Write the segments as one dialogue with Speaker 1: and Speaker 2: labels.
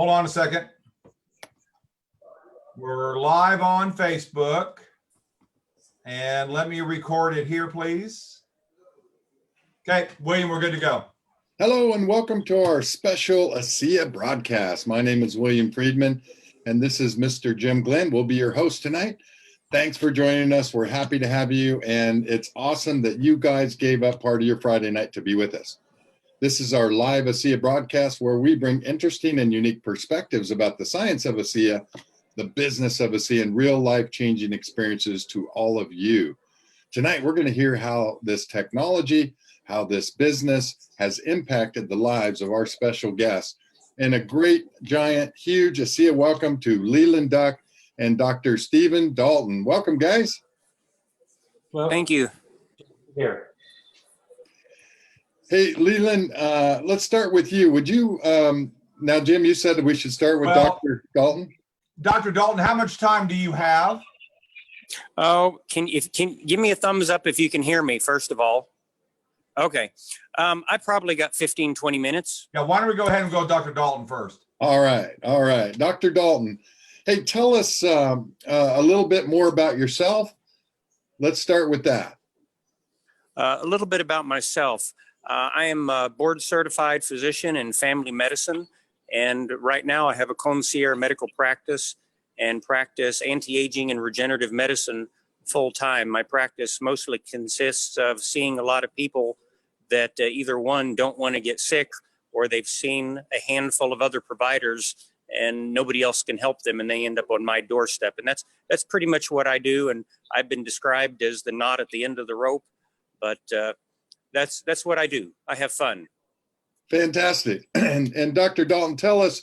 Speaker 1: Hold on a second. We're live on Facebook. And let me record it here, please. Okay, William, we're good to go.
Speaker 2: Hello and welcome to our special ASEA broadcast. My name is William Friedman, and this is Mr. Jim Glenn. We'll be your host tonight. Thanks for joining us. We're happy to have you, and it's awesome that you guys gave up part of your Friday night to be with us. This is our live ASEA broadcast where we bring interesting and unique perspectives about the science of ASEA, the business of ASEA, and real life-changing experiences to all of you. Tonight, we're going to hear how this technology, how this business has impacted the lives of our special guests. And a great, giant, huge ASEA welcome to Leland, Duyck, and Dr. Stephen Dalton. Welcome, guys.
Speaker 3: Well, thank you.
Speaker 1: Here.
Speaker 2: Hey, Leland, let's start with you. Would you, now, Jim, you said that we should start with Dr. Dalton.
Speaker 1: Dr. Dalton, how much time do you have?
Speaker 3: Oh, can give me a thumbs up if you can hear me, first of all. Okay. I probably got 15, 20 minutes.
Speaker 1: Yeah, why don't we go ahead and go with Dr. Dalton first?
Speaker 2: All right. All right. Dr. Dalton, hey, tell us a little bit more about yourself. Let's start with that.
Speaker 3: A little bit about myself. I am a board certified physician in family medicine. And right now I have a concierge medical practice and practice anti-aging and regenerative medicine full time. My practice mostly consists of seeing a lot of people that either one, don't want to get sick, or they've seen a handful of other providers and nobody else can help them, and they end up on my doorstep. And that's pretty much what I do. And I've been described as the knot at the end of the rope, but that's what I do. I have fun.
Speaker 2: Fantastic. And Dr. Dalton, tell us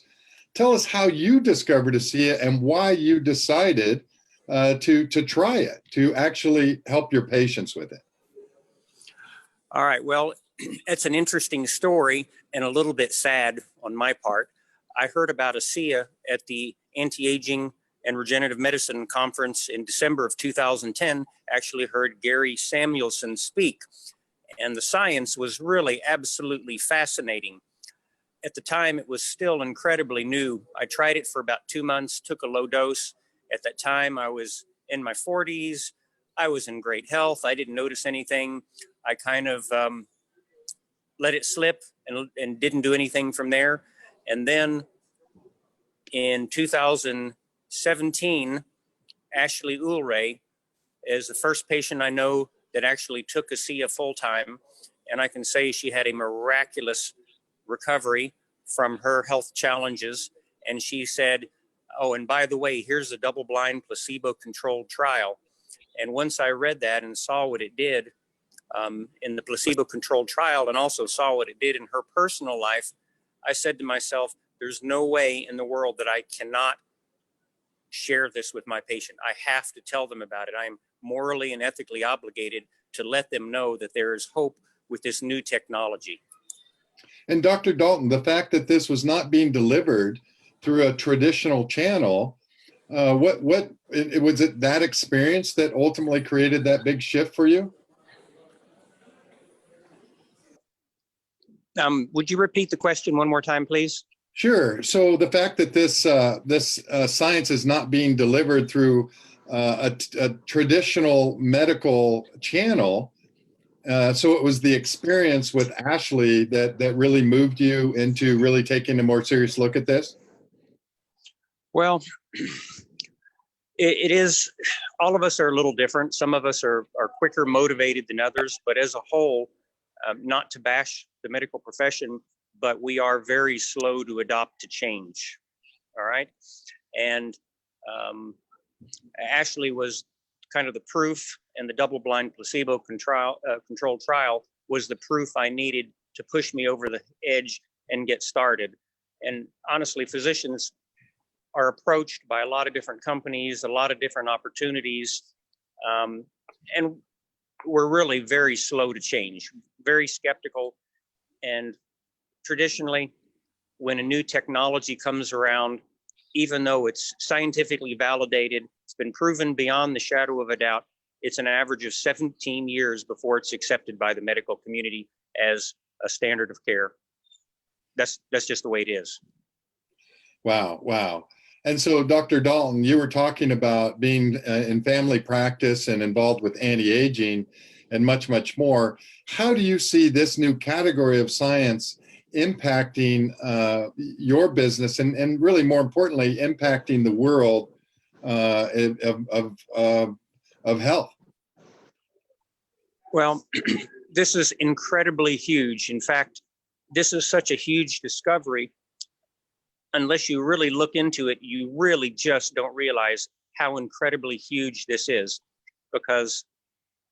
Speaker 2: how you discovered ASEA and why you decided to try it, to actually help your patients with it.
Speaker 3: All right. Well, it's an interesting story and a little bit sad on my part. I heard about ASEA at the Anti-Aging and Regenerative Medicine Conference in December of 2010, actually heard Gary Samuelson speak. And the science was really absolutely fascinating. At the time, it was still incredibly new. I tried it for about 2 months, took a low dose. At that time, I was in my 40s. I was in great health. I didn't notice anything. I kind of let it slip and didn't do anything from there. And then in 2017, Ashley Ulray is the first patient I know that actually took ASEA full time. And I can say she had a miraculous recovery from her health challenges. And she said, oh, and by the way, here's a double-blind placebo-controlled trial. And once I read that and saw what it did in the placebo-controlled trial, and also saw what it did in her personal life, I said to myself, there's no way in the world that I cannot share this with my patient. I have to tell them about it. I'm morally and ethically obligated to let them know that there is hope with this new technology.
Speaker 2: And Dr. Dalton, the fact that this was not being delivered through a traditional channel, what was it that experience that ultimately created that big shift for you?
Speaker 3: Would you repeat the question one more time, please?
Speaker 2: Sure. So the fact that this science is not being delivered through a traditional medical channel, so it was the experience with Ashley that really moved you into really taking a more serious look at this?
Speaker 3: Well, it is, all of us are a little different. Some of us are quicker motivated than others, but as a whole, not to bash the medical profession, but we are very slow to adopt to change. All right. And Ashley was kind of the proof, and the double-blind placebo-controlled trial was the proof I needed to push me over the edge and get started. And honestly, physicians are approached by a lot of different companies, a lot of different opportunities, and we're really very slow to change, very skeptical. And traditionally, when a new technology comes around, even though it's scientifically validated, it's been proven beyond the shadow of a doubt, it's an average of 17 years before it's accepted by the medical community as a standard of care. That's just the way it is.
Speaker 2: Wow, wow. And so, Dr. Dalton, you were talking about being in family practice and involved with anti-aging and much, much more. How do you see this new category of science impacting your business and really more importantly, impacting the world of health?
Speaker 3: Well, this is incredibly huge. In fact, this is such a huge discovery. Unless you really look into it, you really just don't realize how incredibly huge this is, because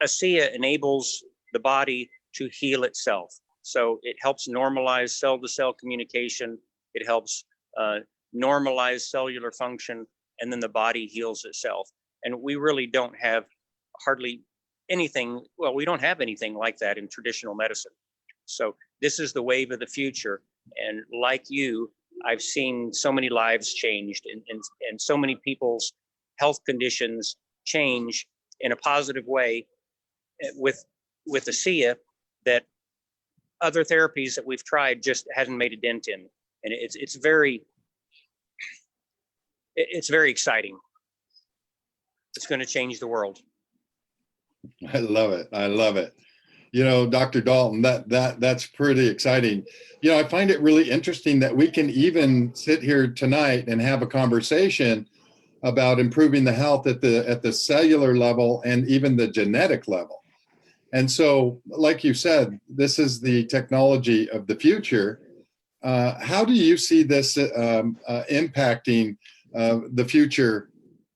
Speaker 3: ASEA enables the body to heal itself. So it helps normalize cell-to-cell communication. It helps normalize cellular function, and then the body heals itself. And we really don't have hardly anything, well, we don't have anything like that in traditional medicine. So this is the wave of the future. And like you, I've seen so many lives changed and so many people's health conditions change in a positive way with ASEA that other therapies that we've tried just hasn't made a dent in. And it's very exciting. It's going to change the world.
Speaker 2: I love it. I love it. You know, Dr. Dalton, that's pretty exciting. You know, I find it really interesting that we can even sit here tonight and have a conversation about improving the health at the cellular level and even the genetic level. And so, like you said, this is the technology of the future. How do you see this impacting the future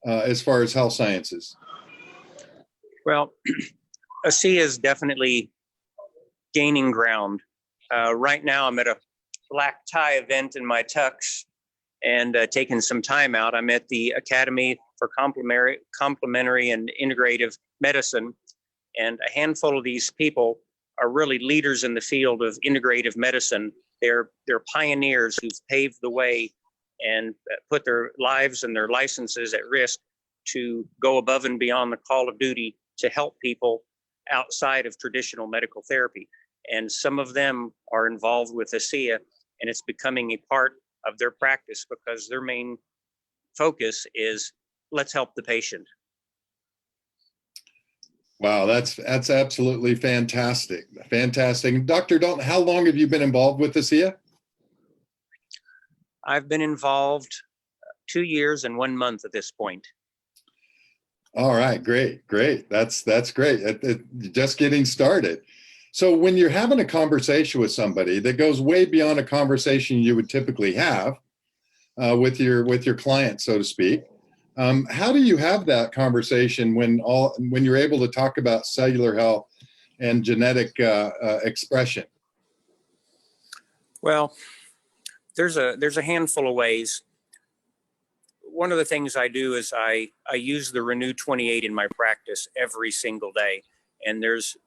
Speaker 2: as far as health sciences?
Speaker 3: Well, ASEA is definitely gaining ground. Right now, I'm at a black tie event in my tux and taking some time out. I'm at the Academy for Complementary and Integrative Medicine, and a handful of these people are really leaders in the field of integrative medicine. They're pioneers who've paved the way and put their lives and their licenses at risk to go above and beyond the call of duty to help people outside of traditional medical therapy. And some of them are involved with ASEA, and it's becoming a part of their practice because their main focus is let's help the patient.
Speaker 2: Wow, that's absolutely fantastic. Fantastic. Dr. Dalton, how long have you been involved with ASEA?
Speaker 3: I've been involved 2 years and 1 month at this point.
Speaker 2: All right, great. That's great. Just getting started. So when you're having a conversation with somebody that goes way beyond a conversation you would typically have with your client, so to speak, how do you have that conversation when you're able to talk about cellular health and genetic expression?
Speaker 3: Well, there's a handful of ways. One of the things I do is I use the Renew 28 in my practice every single day, and there's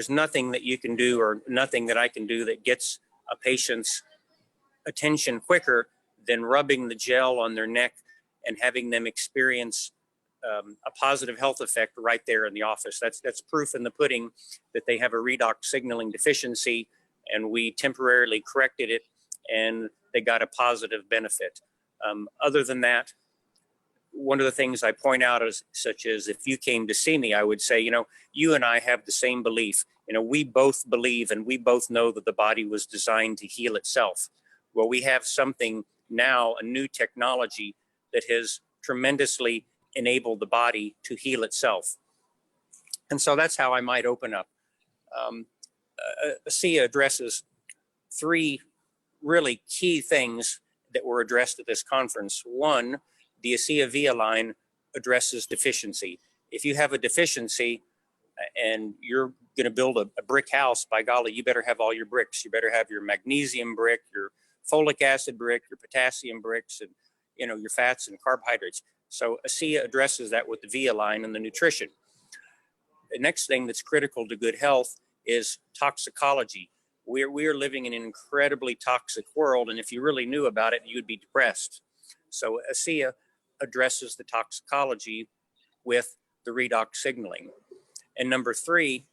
Speaker 3: nothing that you can do or nothing that I can do that gets a patient's attention quicker than rubbing the gel on their neck and having them experience a positive health effect right there in the office. That's proof in the pudding that they have a redox signaling deficiency, and we temporarily corrected it, and they got a positive benefit. Other than that, one of the things I point out is such as if you came to see me, I would say, you and I have the same belief. We both believe and we both know that the body was designed to heal itself. Well, we have something now, a new technology that has tremendously enabled the body to heal itself. And so that's how I might open up. ASEA addresses 3 really key things that were addressed at this conference. One, the ASEA Via line addresses deficiency. If you have a deficiency and you're going to build a brick house, by golly, you better have all your bricks. You better have your magnesium brick, your folic acid brick, your potassium bricks, and your fats and carbohydrates. So ASEA addresses that with the Via line and the nutrition. The next thing that's critical to good health is toxicology. We are living in an incredibly toxic world, and if you really knew about it, you'd be depressed. So ASEA addresses the toxicology with the redox signaling. And number 3,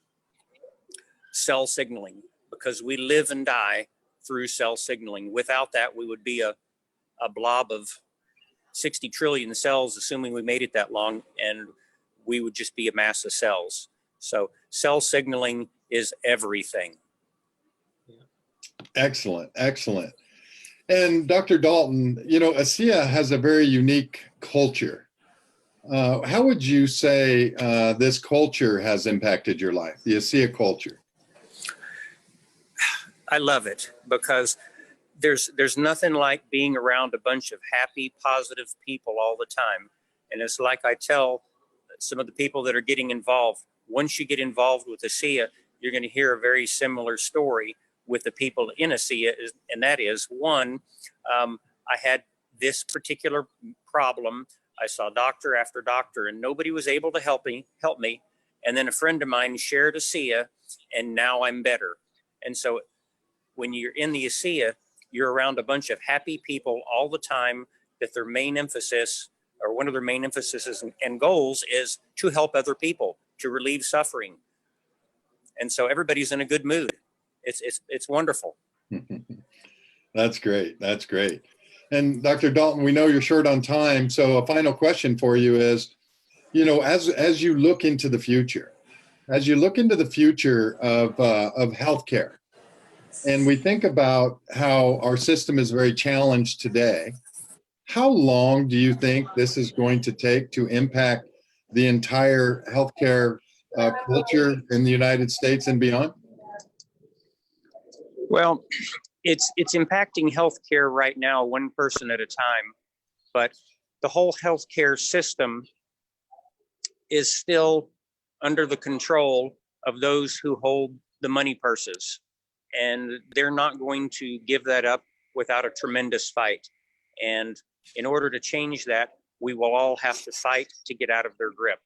Speaker 3: cell signaling, because we live and die through cell signaling. Without that, we would be a a blob of 60 trillion cells, assuming we made it that long, and we would just be a mass of cells. So cell signaling is everything.
Speaker 2: Excellent, excellent. And Dr. Dalton, you know, ASEA has a very unique culture. How would you say this culture has impacted your life, the ASEA culture?
Speaker 3: I love it because there's nothing like being around a bunch of happy, positive people all the time. And it's like I tell some of the people that are getting involved, once you get involved with ASEA, you're going to hear a very similar story with the people in ASEA. And that is, one, I had this particular problem. I saw doctor after doctor, and nobody was able to help me. And then a friend of mine shared ASEA, and now I'm better. And so when you're in the ASEA, you're around a bunch of happy people all the time, that their main emphasis, or one of their main emphases and goals, is to help other people, to relieve suffering. And so everybody's in a good mood. It's wonderful.
Speaker 2: That's great. That's great. And Dr. Dalton, we know you're short on time. So a final question for you is, you know, as you look into the future, of healthcare, and we think about how our system is very challenged today, how long do you think this is going to take to impact the entire healthcare culture in the United States and beyond?
Speaker 3: Well, it's impacting healthcare right now, one person at a time, but the whole healthcare system is still under the control of those who hold the money purses, and they're not going to give that up without a tremendous fight. And in order to change that, we will all have to fight to get out of their grip.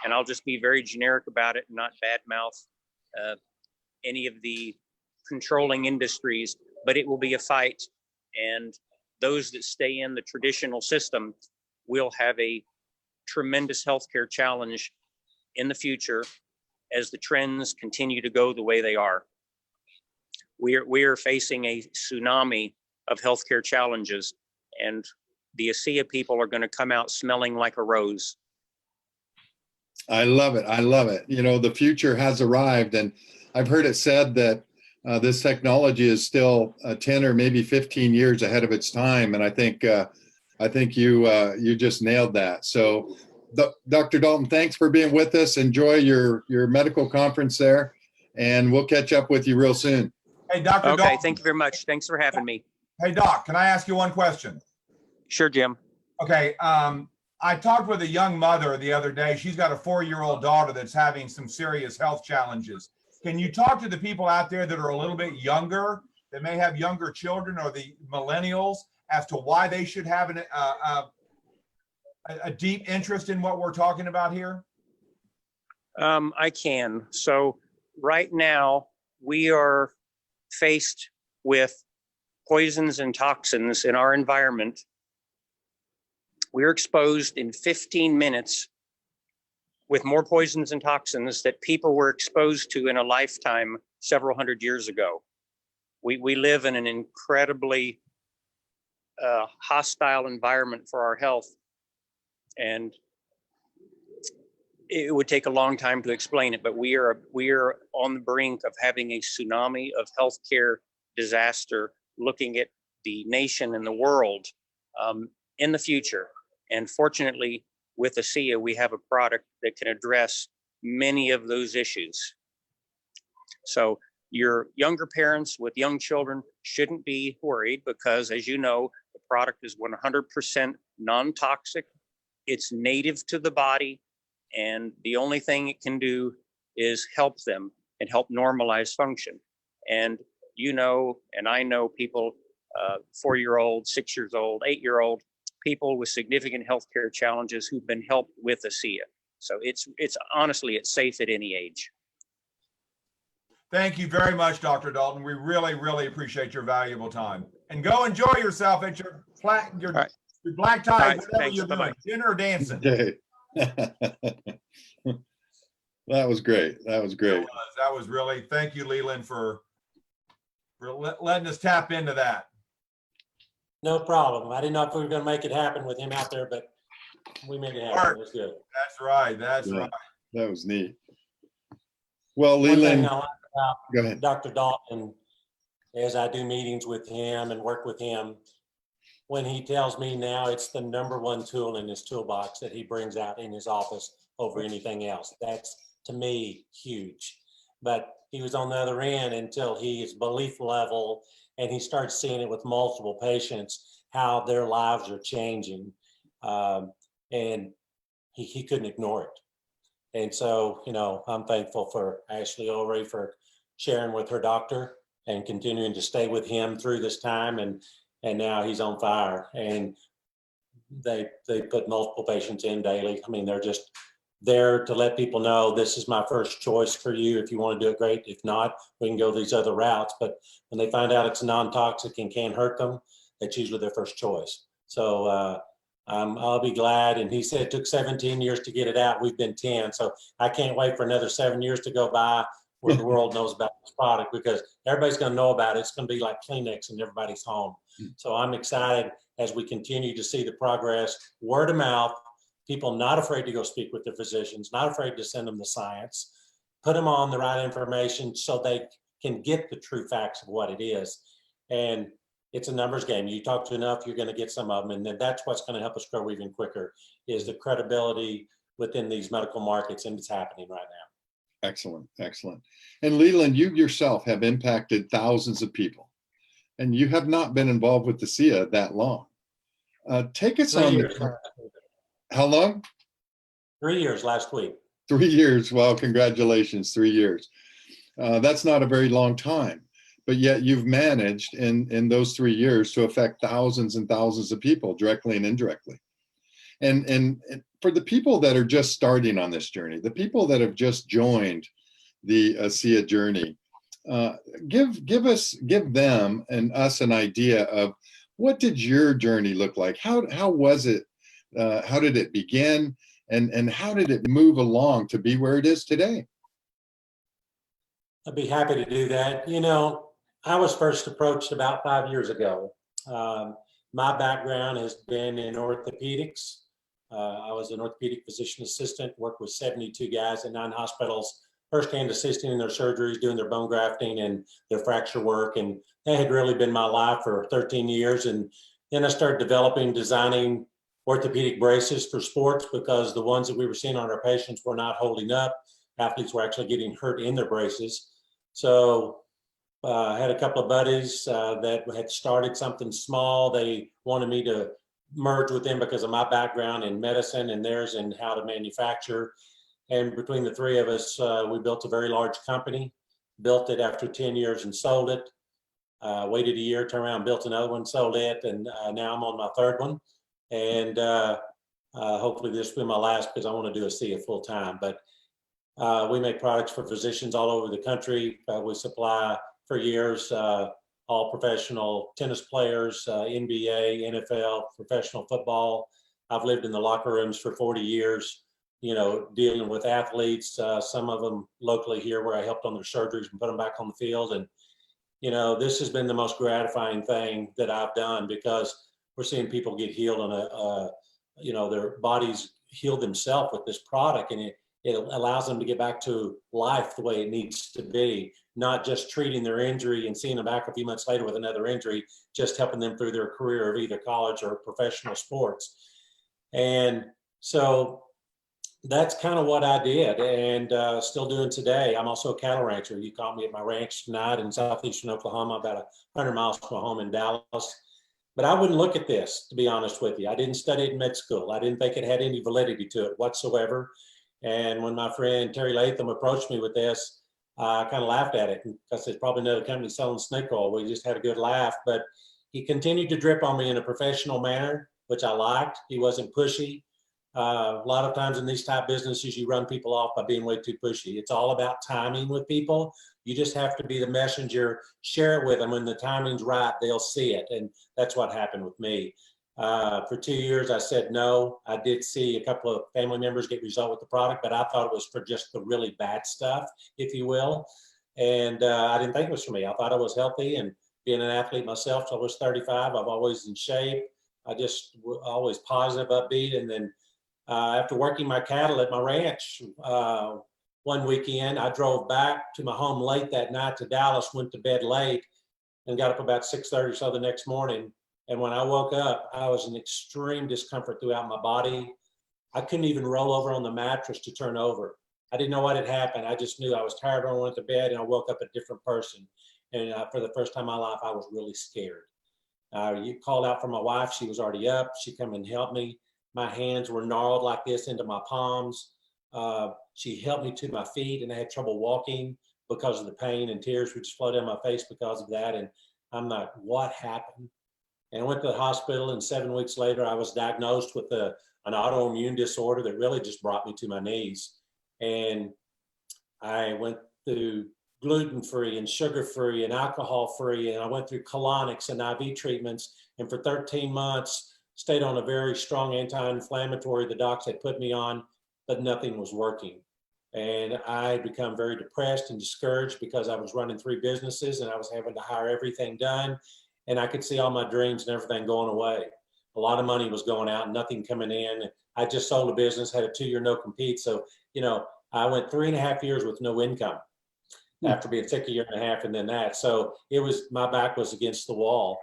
Speaker 3: And I'll just be very generic about it, not badmouth any of the controlling industries, but it will be a fight. And those that stay in the traditional system will have a tremendous healthcare challenge in the future as the trends continue to go the way they are. We are facing a tsunami of healthcare challenges, and the ASEA people are going to come out smelling like a rose.
Speaker 2: I love it. I love it. You know, the future has arrived, and I've heard it said that this technology is still 10 or maybe 15 years ahead of its time. And I think you just nailed that. So Dr. Dalton, thanks for being with us. Enjoy your medical conference there, and we'll catch up with you real soon.
Speaker 1: Hey, Dr.
Speaker 3: Okay,
Speaker 1: Dalton.
Speaker 3: thank you very much. Thanks for having me.
Speaker 1: Hey, Doc, can I ask you one question?
Speaker 3: Sure, Jim.
Speaker 1: Okay, I talked with a young mother the other day. She's got a 4-year-old daughter that's having some serious health challenges. Can you talk to the people out there that are a little bit younger, that may have younger children, or the millennials, as to why they should have a deep interest in what we're talking about here?
Speaker 3: I can. So right now we are faced with poisons and toxins in our environment. We're exposed in 15 minutes with more poisons and toxins that people were exposed to in a lifetime several hundred years ago. We live in an incredibly hostile environment for our health, and it would take a long time to explain it, but we are on the brink of having a tsunami of healthcare disaster looking at the nation and the world in the future. And fortunately, with ASEA, we have a product that can address many of those issues. So your younger parents with young children shouldn't be worried, because, as you know, the product is 100% non-toxic. It's native to the body, and the only thing it can do is help them and help normalize function. And you know, and I know people, 4-year-old, 6-year-old, 8-year-old, people with significant healthcare challenges who've been helped with ASEA. So it's honestly, it's safe at any age.
Speaker 1: Thank you very much, Dr. Dalton. We really, really appreciate your valuable time. And go enjoy yourself at your black tie,
Speaker 3: right,
Speaker 1: whatever
Speaker 3: thanks.
Speaker 1: you're
Speaker 3: Bye-bye.
Speaker 1: doing, dinner or dancing.
Speaker 2: Okay. That was great. That was great.
Speaker 1: That was really, thank you, Leland, for letting us tap into that.
Speaker 4: No problem. I didn't know if we were going to make it happen with him out there, but we made it happen. It was good.
Speaker 1: That's right. That's
Speaker 2: Yeah.
Speaker 1: right.
Speaker 2: That was neat. Well,
Speaker 4: One thing
Speaker 2: Leland,
Speaker 4: I like about
Speaker 2: go ahead.
Speaker 4: Dr. Dalton, as I do meetings with him and work with him, when he tells me now it's the #1 tool in his toolbox that he brings out in his office over anything else. That's, to me, huge. But he was on the other end until his belief level and he starts seeing it with multiple patients, how their lives are changing. And he couldn't ignore it. And so, I'm thankful for Ashley Ulrey for sharing with her doctor and continuing to stay with him through this time. And now he's on fire. And they put multiple patients in daily. I mean, they're just there to let people know this is my first choice for you. If you want to do it, great. If not, we can go these other routes. But when they find out it's non-toxic and can't hurt them, that's usually their first choice. So I'll be glad. And he said it took 17 years to get it out. We've been 10. So I can't wait for another 7 years to go by where the world knows about this product, because everybody's going to know about it. It's going to be like Kleenex in everybody's home. So I'm excited as we continue to see the progress, word of mouth, people not afraid to go speak with their physicians, not afraid to send them the science, put them on the right information so they can get the true facts of what it is. And it's a numbers game. You talk to enough, you're going to get some of them. And then that's what's going to help us grow even quicker, is the credibility within these medical markets. And it's happening right now.
Speaker 2: Excellent, excellent. And Leland, you yourself have impacted thousands of people, and you have not been involved with the SIA that long. Take us
Speaker 4: 3
Speaker 2: on
Speaker 4: years.
Speaker 2: how long?
Speaker 4: 3 years last week.
Speaker 2: 3 years. Well, congratulations, 3 years. That's not a very long time, but yet you've managed in those 3 years to affect thousands and thousands of people directly and indirectly. And for the people that are just starting on this journey, the people that have just joined the ASEA journey, give them and us an idea of what did your journey look like? How was it? How did it begin? And how did it move along to be where it is today?
Speaker 4: I'd be happy to do that. I was first approached about 5 years ago. My background has been in orthopedics. I was an orthopedic physician assistant, worked with 72 guys in 9 hospitals, firsthand assisting in their surgeries, doing their bone grafting and their fracture work. And that had really been my life for 13 years. And then I started designing orthopedic braces for sports, because the ones that we were seeing on our patients were not holding up. Athletes were actually getting hurt in their braces. So I had a couple of buddies that had started something small. They wanted me to merge with them because of my background in medicine and theirs in how to manufacture. And between the three of us, we built a very large company, built it after 10 years and sold it. Waited a year, turned around, built another one, sold it. And now I'm on my 3rd one. And hopefully this will be my last, because I want to do ASEA full time. But we make products for physicians all over the country. We supply for years all professional tennis players, NBA, NFL, professional football. I've lived in the locker rooms for 40 years, dealing with athletes, some of them locally here where I helped on their surgeries and put them back on the field. And, this has been the most gratifying thing that I've done, because we're seeing people get healed on their bodies heal themselves with this product. And it allows them to get back to life the way it needs to be, not just treating their injury and seeing them back a few months later with another injury, just helping them through their career of either college or professional sports. And so that's kind of what I did, and still doing today. I'm also a cattle rancher. You caught me at my ranch tonight in southeastern Oklahoma, about 100 miles from my home in Dallas. But I wouldn't look at this, to be honest with you. I didn't study it in med school. I didn't think it had any validity to it whatsoever. And when my friend Terry Latham approached me with this, I kind of laughed at it, because there's probably another company selling snake oil. We just had a good laugh. But he continued to drip on me in a professional manner, which I liked. He wasn't pushy. A lot of times in these type businesses, you run people off by being way too pushy. It's all about timing with people. You just have to be the messenger, share it with them. When the timing's right, they'll see it. And that's what happened with me. For 2 years, I said no. I did see a couple of family members get result with the product, but I thought it was for just the really bad stuff, if you will. And I didn't think it was for me. I thought I was healthy, and being an athlete myself till I was 35. I'm always in shape. I just always positive, upbeat. And then after working my cattle at my ranch one weekend, I drove back to my home late that night to Dallas, went to bed late, and got up about 6:30 or so the next morning. And when I woke up, I was in extreme discomfort throughout my body. I couldn't even roll over on the mattress to turn over. I didn't know what had happened. I just knew I was tired when I went to bed, and I woke up a different person. And for the first time in my life, I was really scared. You called out for my wife. She was already up. She come and helped me. My hands were gnarled like this into my palms. She helped me to my feet, and I had trouble walking because of the pain, and tears would just flow down my face because of that. And I'm like, what happened? And I went to the hospital, and 7 weeks later, I was diagnosed with an autoimmune disorder that really just brought me to my knees. And I went through gluten-free and sugar-free and alcohol-free, and I went through colonics and IV treatments. And for 13 months, stayed on a very strong anti-inflammatory the docs had put me on, but nothing was working. And I had become very depressed and discouraged because I was running 3 businesses and I was having to hire everything done. And I could see all my dreams and everything going away. A lot of money was going out, nothing coming in. I just sold a business, had a 2-year no compete. So, I went 3.5 years with no income after being sick 1.5 years and then that. So my back was against the wall.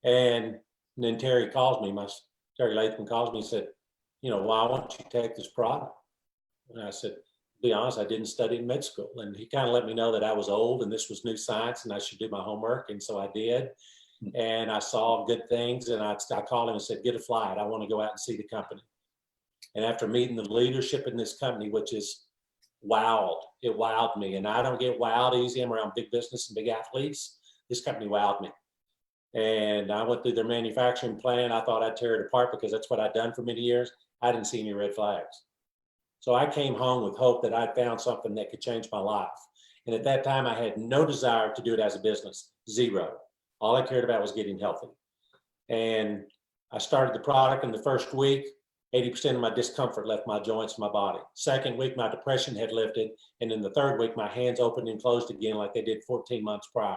Speaker 4: And then Terry calls me, Terry Latham calls me and said, why won't you take this product? And I said, to be honest, I didn't study in med school. And he kind of let me know that I was old and this was new science and I should do my homework. And so I did. And I saw good things, and I called him and said, get a flight. I want to go out and see the company. And after meeting the leadership in this company, which is it wowed me. And I don't get wowed easy. I'm around big business and big athletes. This company wowed me. And I went through their manufacturing plant. I thought I'd tear it apart because that's what I'd done for many years. I didn't see any red flags. So I came home with hope that I'd found something that could change my life. And at that time, I had no desire to do it as a business, zero. All I cared about was getting healthy. And I started the product in the first week, 80% of my discomfort left my joints and my body. Second week, my depression had lifted. And in the third week, my hands opened and closed again like they did 14 months prior.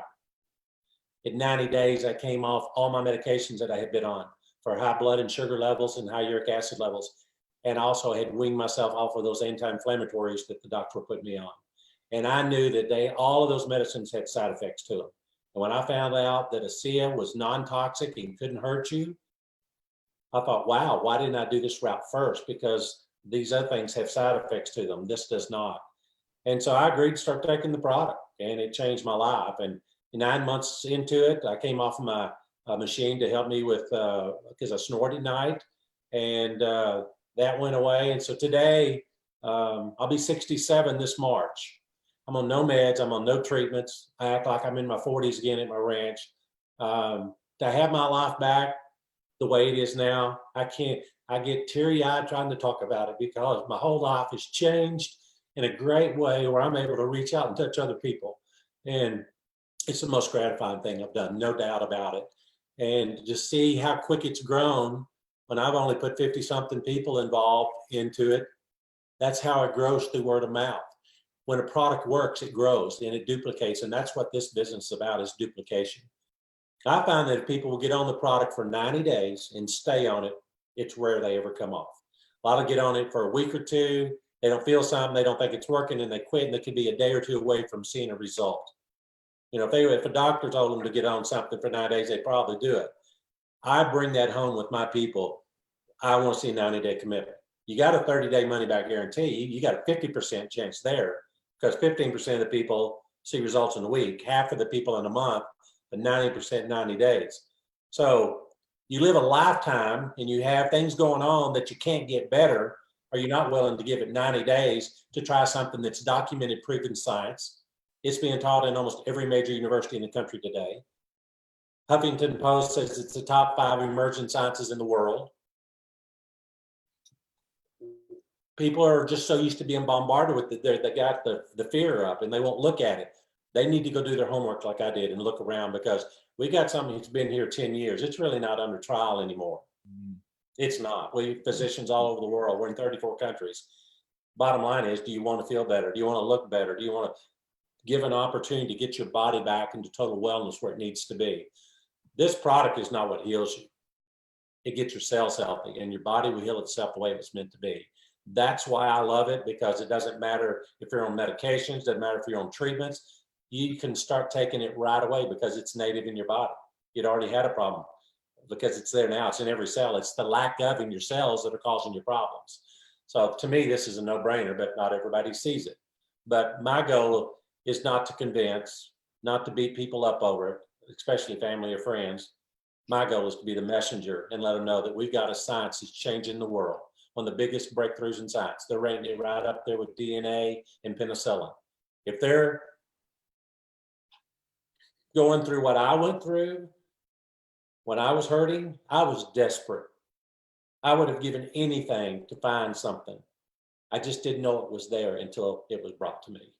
Speaker 4: In 90 days, I came off all my medications that I had been on for high blood and sugar levels and high uric acid levels. And also had weaned myself off of those anti-inflammatories that the doctor put me on. And I knew that all of those medicines had side effects to them. And when I found out that ASEA was non-toxic and couldn't hurt you, I thought, wow, why didn't I do this route first? Because these other things have side effects to them. This does not. And so I agreed to start taking the product, and it changed my life. And 9 months into it, I came off of my machine to help me with, because I snored at night, and that went away. And so today, I'll be 67 this March. I'm on no meds. I'm on no treatments. I act like I'm in my 40s again at my ranch. To have my life back the way it is now, I get teary-eyed trying to talk about it because my whole life has changed in a great way where I'm able to reach out and touch other people. And it's the most gratifying thing I've done, no doubt about it. And to just see how quick it's grown when I've only put 50-something people involved into it, that's how it grows through word of mouth. When a product works, it grows and it duplicates. And that's what this business is about, is duplication. I find that if people will get on the product for 90 days and stay on it, it's rare they ever come off. A lot of get on it for a week or two. They don't feel something. They don't think it's working and they quit, and they could be a day or two away from seeing a result. If a doctor told them to get on something for 9 days, they'd probably do it. I bring that home with my people. I want to see a 90-day commitment. You got a 30-day money-back guarantee. You got a 50% chance there, because 15% of the people see results in a week, half of the people in a month, but 90% 90 days. So you live a lifetime and you have things going on that you can't get better, or you're not willing to give it 90 days to try something that's documented, proven science. It's being taught in almost every major university in the country today. Huffington Post says it's the top 5 emerging sciences in the world. People are just so used to being bombarded with it. They got the fear up and they won't look at it. They need to go do their homework like I did and look around, because we got something that's been here 10 years. It's really not under trial anymore. It's not. We physicians all over the world. We're in 34 countries. Bottom line is, do you want to feel better? Do you want to look better? Do you want to give an opportunity to get your body back into total wellness where it needs to be. This product is not what heals you. It gets your cells healthy, and your body will heal itself the way it's meant to be. That's why I love it, because it doesn't matter if you're on medications, doesn't matter if you're on treatments. You can start taking it right away because it's native in your body. You'd already had a problem because it's there now. It's in every cell. It's the lack of in your cells that are causing your problems. So to me, this is a no-brainer, but not everybody sees it. But my goal is not to convince, not to beat people up over it, especially family or friends. My goal is to be the messenger and let them know that we've got a science that's changing the world. One of the biggest breakthroughs in science. They're rating it right up there with DNA and penicillin. If they're going through what I went through, when I was hurting, I was desperate. I would have given anything to find something. I just didn't know it was there until it was brought to me.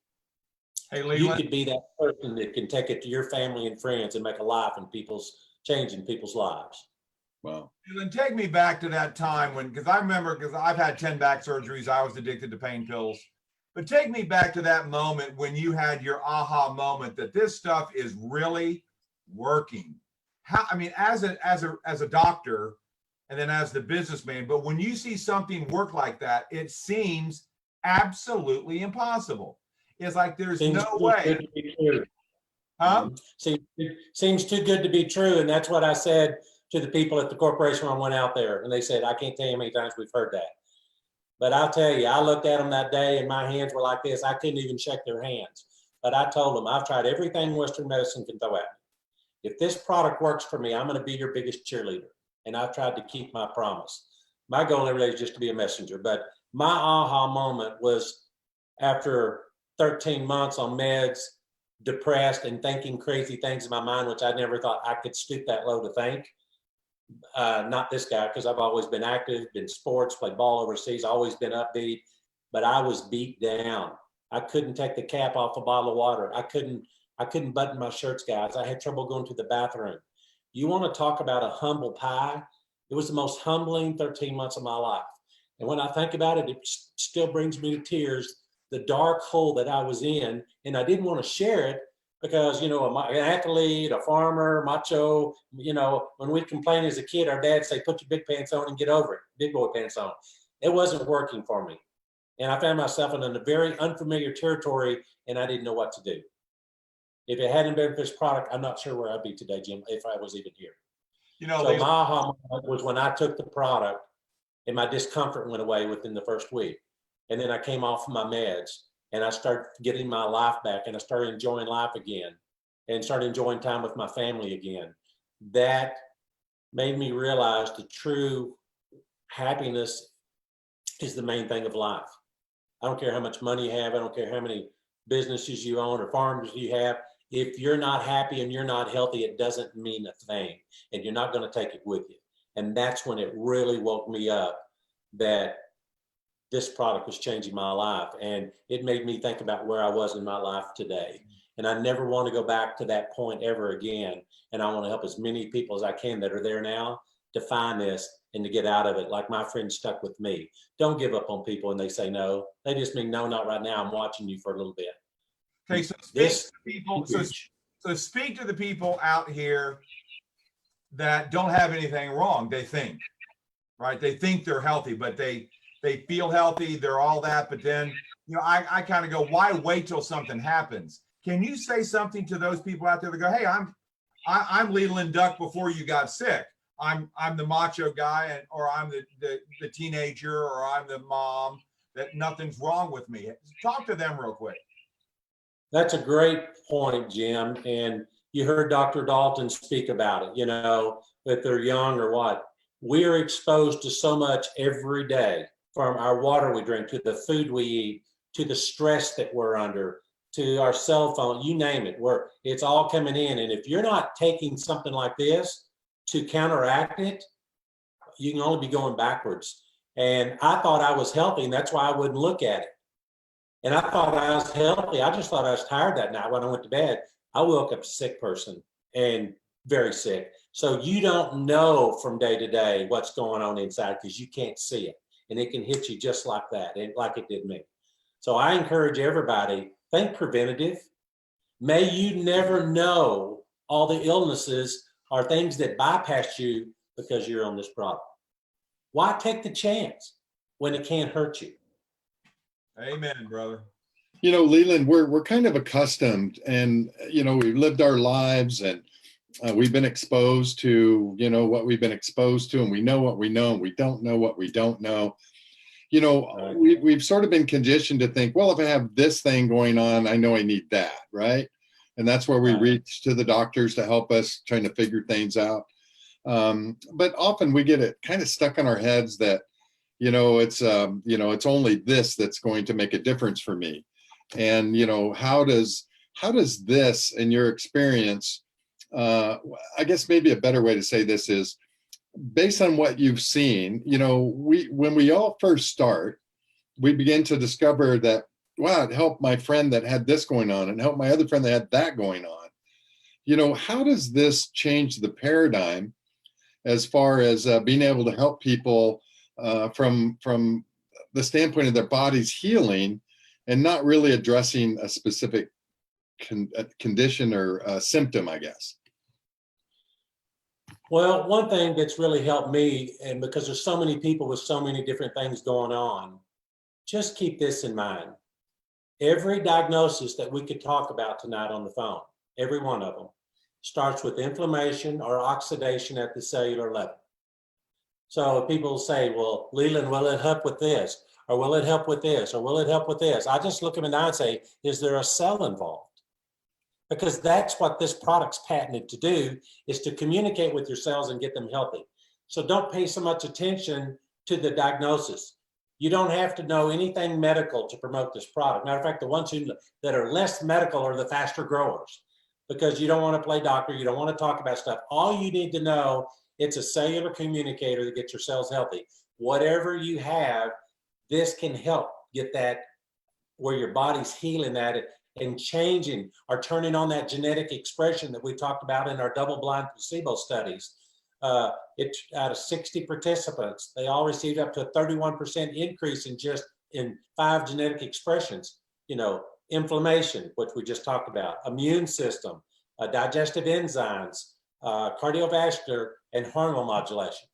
Speaker 1: Hey,
Speaker 4: You
Speaker 1: Leland,
Speaker 4: could be that person that can take it to your family and friends and make a life in changing people's lives.
Speaker 2: Wow.
Speaker 1: Leland, take me back to that time when, because I remember, because I've had 10 back surgeries, I was addicted to pain pills. But take me back to that moment when you had your aha moment that this stuff is really working. How, I mean, as a doctor, and then as the businessman, but when you see something work like that, it seems absolutely impossible. It's like there's no way. Huh?
Speaker 4: Seems too good to be true. And that's what I said to the people at the corporation when I went out there. And they said, I can't tell you how many times we've heard that. But I'll tell you, I looked at them that day and my hands were like this. I couldn't even shake their hands. But I told them, I've tried everything Western medicine can throw at me. If this product works for me, I'm going to be your biggest cheerleader. And I've tried to keep my promise. My goal every day is just to be a messenger. But my aha moment was after 13 months on meds, depressed and thinking crazy things in my mind, which I never thought I could stoop that low to think. Not this guy, because I've always been active, been sports, played ball overseas, always been upbeat, but I was beat down. I couldn't take the cap off a bottle of water. I couldn't button my shirts, guys. I had trouble going to the bathroom. You want to talk about a humble pie? It was the most humbling 13 months of my life. And when I think about it, it still brings me to tears, the dark hole that I was in. And I didn't want to share it because, you know, an athlete, a farmer, macho, you know, when we'd complain as a kid, our dad say, put your big pants on and get over it, big boy pants on. It wasn't working for me. And I found myself in a very unfamiliar territory and I didn't know what to do. If it hadn't been for this product, I'm not sure where I'd be today, Jim, if I was even here.
Speaker 1: You know,
Speaker 4: So my aha moment was when I took the product and my discomfort went away within the first week. And then I came off my meds and I started getting my life back and I started enjoying life again and started enjoying time with my family again. That made me realize the true happiness is the main thing of life. I don't care how much money you have. I don't care how many businesses you own or farms you have. If you're not happy and you're not healthy, it doesn't mean a thing, and you're not going to take it with you. And that's when it really woke me up that this product was changing my life. And it made me think about where I was in my life today. And I never want to go back to that point ever again. And I want to help as many people as I can that are there now to find this and to get out of it. Like my friend stuck with me. Don't give up on people when they say no. They just mean, no, not right now. I'm watching you for a little bit.
Speaker 1: okay, so speak to the people out here that don't have anything wrong. They think, right? They think they're healthy, but they feel healthy. They're all that. But then, you know, I kind of go, why wait till something happens? Can you say something to those people out there that go, hey, I'm Leland Duyck before you got sick. I'm the macho guy, or I'm the teenager, or I'm the mom, that nothing's wrong with me. Talk to them real quick.
Speaker 4: That's a great point, Jim. And you heard Dr. Dalton speak about it, you know, if they're young or what. We are exposed to so much every day, from our water we drink, to the food we eat, to the stress that we're under, to our cell phone, you name it, it's all coming in. And if you're not taking something like this to counteract it, you can only be going backwards. And I thought I was healthy, and that's why I wouldn't look at it. And I thought I was healthy. I just thought I was tired that night when I went to bed. I woke up a sick person and very sick. So you don't know from day to day what's going on inside because you can't see it. And it can hit you just like that, and like it did me. So I encourage everybody, think preventative. May you never know all the illnesses or things that bypass you because you're on this product. Why take the chance when it can't hurt you?
Speaker 1: Amen, brother.
Speaker 2: You know, Leland, we're kind of accustomed, and you know, we've lived our lives, and we've been exposed to, you know, what we've been exposed to, and we know what we know, and we don't know what we don't know. You know,
Speaker 4: Right.
Speaker 2: we've sort of been conditioned to think, well, if I have this thing going on, I know I need that, right? And that's where we
Speaker 4: Right.
Speaker 2: reach to the doctors to help us trying to figure things out. But often we get it kind of stuck in our heads that, you know, it's only this that's going to make a difference for me. And, you know, how does this, in your experience, I guess maybe a better way to say this is, based on what you've seen, you know, when we all first start, we begin to discover that, wow, it helped my friend that had this going on and helped my other friend that had that going on. You know, how does this change the paradigm as far as being able to help people from the standpoint of their body's healing and not really addressing a specific condition or symptom, I guess?
Speaker 4: Well, one thing that's really helped me, and because there's so many people with so many different things going on, just keep this in mind. Every diagnosis that we could talk about tonight on the phone, every one of them, starts with inflammation or oxidation at the cellular level. So people say, well, Leland, will it help with this? Or will it help with this? Or will it help with this? I just look them in the eye and say, is there a cell involved? Because that's what this product's patented to do, is to communicate with your cells and get them healthy. So don't pay so much attention to the diagnosis. You don't have to know anything medical to promote this product. Matter of fact, the ones that are less medical are the faster growers, because you don't want to play doctor. You don't want to talk about stuff. All you need to know, it's a cellular communicator that gets your cells healthy. Whatever you have, this can help get that where your body's healing that and changing or turning on that genetic expression that we talked about in our double-blind placebo studies. It out of 60 participants, they all received up to a 31% increase in 5 genetic expressions. You know, inflammation, which we just talked about, immune system, digestive enzymes, cardiovascular, and hormone modulation.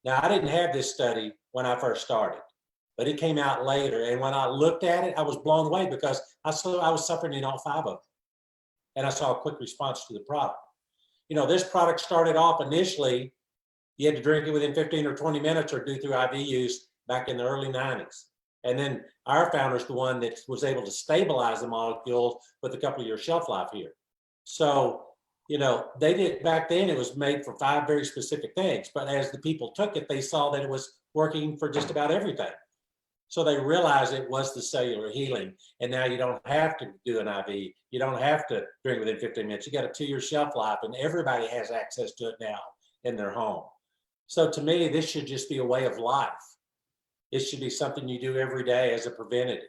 Speaker 4: Now, I didn't have this study when I first started, but it came out later. And when I looked at it, I was blown away because I saw I was suffering in all 5 of them. And I saw a quick response to the product. You know, this product started off initially, you had to drink it within 15 or 20 minutes or do through IV use back in the early 90s. And then our founder's the one that was able to stabilize the molecules with a couple of years shelf life here. So, you know, they did back then, it was made for 5 very specific things. But as the people took it, they saw that it was working for just about everything. So they realized it was the cellular healing. And now you don't have to do an IV. You don't have to drink within 15 minutes. You got a 2-year shelf life, and everybody has access to it now in their home. So to me, this should just be a way of life. It should be something you do every day as a preventative.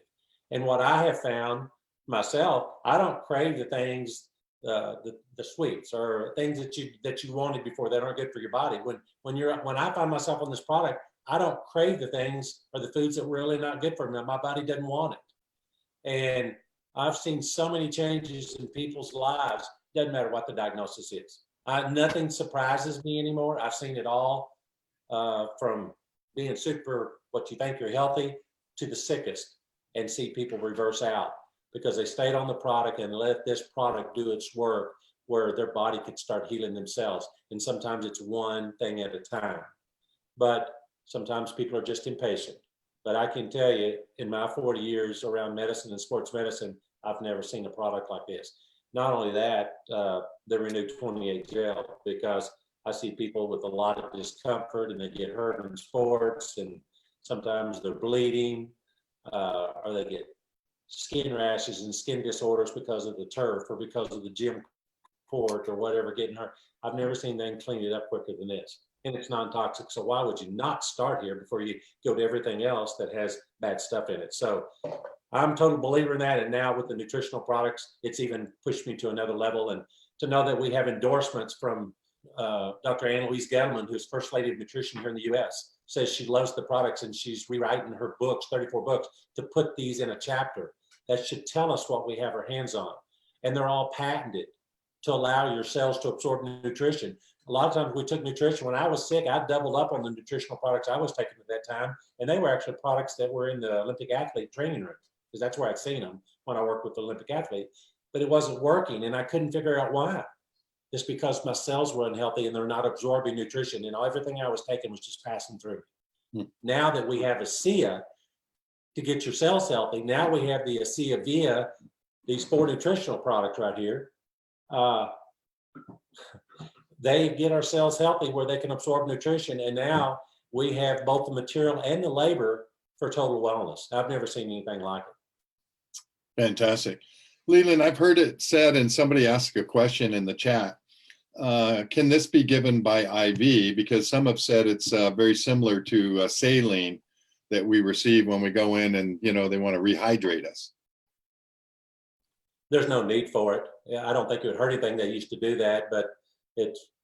Speaker 4: And what I have found myself, I don't crave the things, the sweets or things that you wanted before that aren't good for your body. When I find myself on this product, I don't crave the things or the foods that were really not good for me. My body doesn't want it. And I've seen so many changes in people's lives. Doesn't matter what the diagnosis is. Nothing surprises me anymore. I've seen it all, from being super, what you think you're healthy, to the sickest, and see people reverse out because they stayed on the product and let this product do its work where their body could start healing themselves. And sometimes it's one thing at a time. But sometimes people are just impatient. But I can tell you, in my 40 years around medicine and sports medicine, I've never seen a product like this. Not only that, the Renew 28 gel, because I see people with a lot of discomfort and they get hurt in sports, and sometimes they're bleeding, or they get skin rashes and skin disorders because of the turf or because of the gym court or whatever getting hurt. I've never seen them clean it up quicker than this. And it's non-toxic. So why would you not start here before you go to everything else that has bad stuff in it? So I'm a total believer in that. And now with the nutritional products, it's even pushed me to another level. And to know that we have endorsements from Dr. Ann-Louise Gettleman, who's First Lady of Nutrition here in the US, says she loves the products and she's rewriting her books, 34 books, to put these in a chapter. That should tell us what we have our hands on. and they're all patented to allow your cells to absorb nutrition. A lot of times we took nutrition. When I was sick, I doubled up on the nutritional products I was taking at that time, and they were actually products that were in the Olympic athlete training room, because that's where I'd seen them when I worked with the Olympic athlete. But it wasn't working, and I couldn't figure out why. It's because my cells were unhealthy and they're not absorbing nutrition, and everything I was taking was just passing through. Now that we have ASEA to get your cells healthy, now we have the ASEA via these 4 nutritional products right here. They get our cells healthy where they can absorb nutrition, and now we have both the material and the labor for total wellness. I've never seen anything like it.
Speaker 2: Fantastic. Leland, I've heard it said, and somebody asked a question in the chat, can this be given by IV? Because some have said it's very similar to saline that we receive when we go in and, you know, they want to rehydrate us.
Speaker 4: There's no need for it. Yeah, I don't think it would hurt anything. They used to do that, but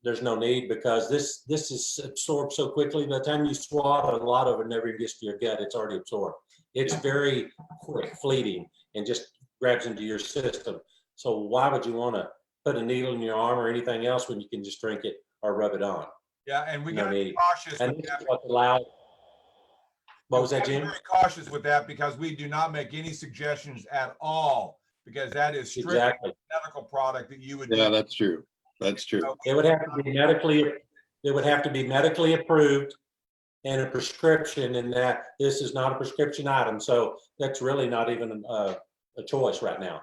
Speaker 4: there's no need, because this is absorbed so quickly. By the time you swallow, a lot of it never even gets to your gut. It's already absorbed. It's very quick, fleeting, and just grabs into your system. So why would you want to put a needle in your arm or anything else when you can just drink it or rub it on?
Speaker 1: Yeah, and we
Speaker 4: No
Speaker 1: got to be
Speaker 4: need.
Speaker 1: cautious
Speaker 4: And
Speaker 1: with
Speaker 4: this
Speaker 1: that.
Speaker 4: is what's allowed. What was that,
Speaker 1: We
Speaker 4: Jim?
Speaker 1: gotta be very cautious with that, because we do not make any suggestions at all, because that is strictly
Speaker 4: Exactly.
Speaker 1: a medical product that you would.
Speaker 2: Yeah, that's true. That's true.
Speaker 4: It would have to be medically approved and a prescription, and that this is not a prescription item. So that's really not even a choice right now.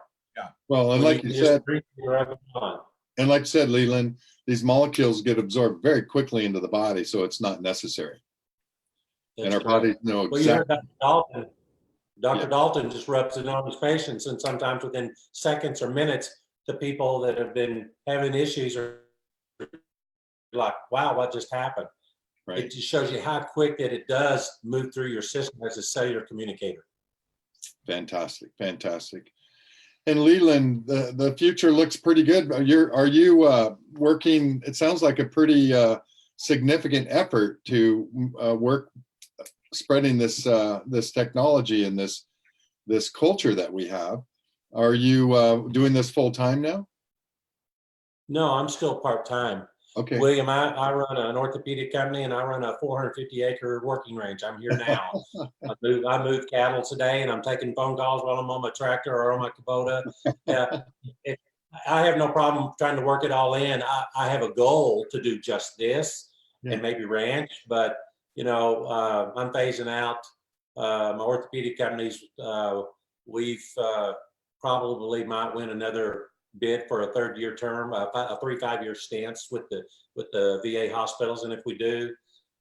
Speaker 2: Well, and
Speaker 4: When
Speaker 2: like
Speaker 4: can
Speaker 2: you
Speaker 4: just
Speaker 2: said,
Speaker 4: drink it or rub it on.
Speaker 2: and like you said, Leland, these molecules get absorbed very quickly into the body, so it's not necessary. And our
Speaker 4: That's right.
Speaker 2: bodies know
Speaker 4: Well, you heard
Speaker 2: exactly.
Speaker 4: Dr. Dalton. Dr.
Speaker 2: Yeah.
Speaker 4: Dalton just rubs it on his patients, and sometimes within seconds or minutes, the people that have been having issues are like, wow, what just happened?
Speaker 2: Right.
Speaker 4: It just shows you how quick that it does move through your system as a cellular communicator.
Speaker 2: Fantastic. Fantastic. And Leland, the future looks pretty good. Are you working? It sounds like a pretty significant effort to work spreading this this technology and this culture that we have. Are you doing this full time now?
Speaker 4: No, I'm still part-time.
Speaker 2: Okay.
Speaker 4: William, I run an orthopedic company, and I run a 450-acre working range. I'm here now. I move cattle today, and I'm taking phone calls while I'm on my tractor or on my Kubota. I have no problem trying to work it all in. I have a goal to do just this and maybe ranch, but you know, I'm phasing out my orthopedic companies. We've probably might win another bid for a 3rd-year term, a 3-5-year stance with the VA hospitals. And if we do,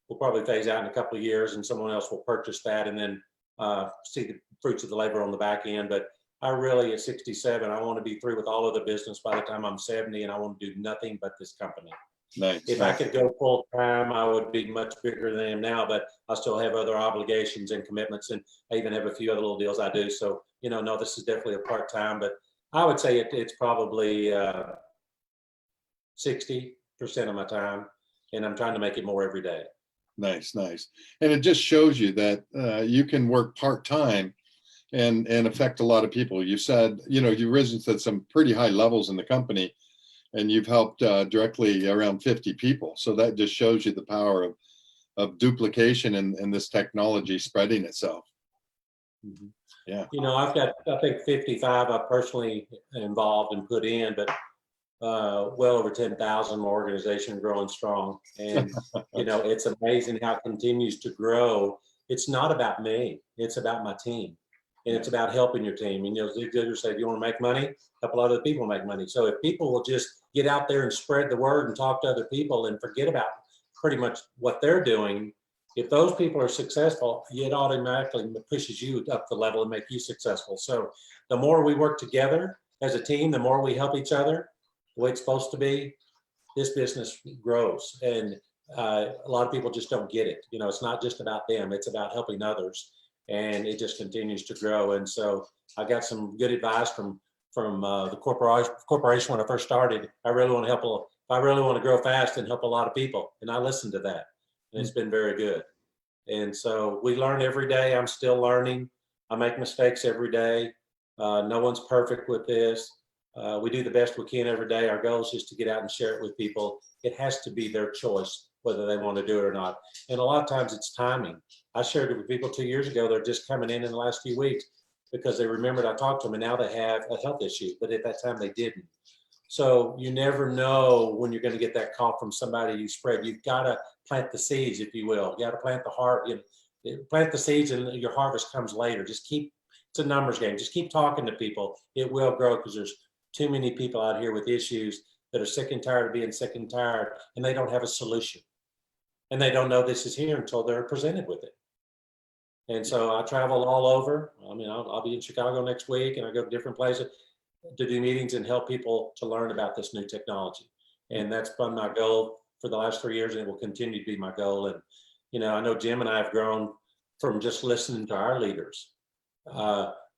Speaker 4: we'll probably phase out in a couple of years, and someone else will purchase that, and then see the fruits of the labor on the back end. But I really, at 67, I want to be through with all of the business by the time I'm 70, and I want to do nothing but this company.
Speaker 2: Nice.
Speaker 4: If I could go full time, I would be much bigger than I am now, but I still have other obligations and commitments, and I even have a few other little deals I do. So, you know, no, this is definitely a part time, but I would say it's probably 60% of my time, and I'm trying to make it more every day.
Speaker 2: Nice, nice. And it just shows you that you can work part-time and affect a lot of people. You said, you know, you've risen to some pretty high levels in the company, and you've helped directly around 50 people. So that just shows you the power of duplication and this technology spreading itself.
Speaker 4: Mm-hmm.
Speaker 2: Yeah.
Speaker 4: You know, I've got, I think 55 I personally involved and put in, but well over 10,000 more organization growing strong. And, you know, it's amazing how it continues to grow. It's not about me, it's about my team. And it's about helping your team. And, you know, Zig Ziglar said, you want to make money? A couple other people make money. So if people will just get out there and spread the word and talk to other people and forget about pretty much what they're doing, if those people are successful, it automatically pushes you up the level and make you successful. So the more we work together as a team, the more we help each other, the way it's supposed to be, this business grows. And a lot of people just don't get it. You know, it's not just about them, it's about helping others. And it just continues to grow. And so I got some good advice from the corporation when I first started. I really want to help, I really want to grow fast and help a lot of people. And I listened to that. And it's been very good. And so we learn every day. I'm still learning. I make mistakes every day. No one's perfect with this. We do the best we can every day. Our goal is just to get out and share it with people. It has to be their choice whether they want to do it or not. And a lot of times it's timing. I shared it with people 2 years ago. They're just coming in the last few weeks because they remembered I talked to them, and now they have a health issue, but at that time they didn't. So you never know when you're going to get that call from somebody you spread. You've got to plant the seeds, if you will. You got to plant the heart. Plant the seeds, and your harvest comes later. Just keep, it's a numbers game. Just keep talking to people. It will grow, because there's too many people out here with issues that are sick and tired of being sick and tired, and they don't have a solution. And they don't know this is here until they're presented with it. And so I travel all over. I mean, I'll be in Chicago next week, and I go to different places to do meetings and help people to learn about this new technology. And that's been my goal for the last 3 years, and it will continue to be my goal. And, you know, I know Jim and I have grown from just listening to our leaders.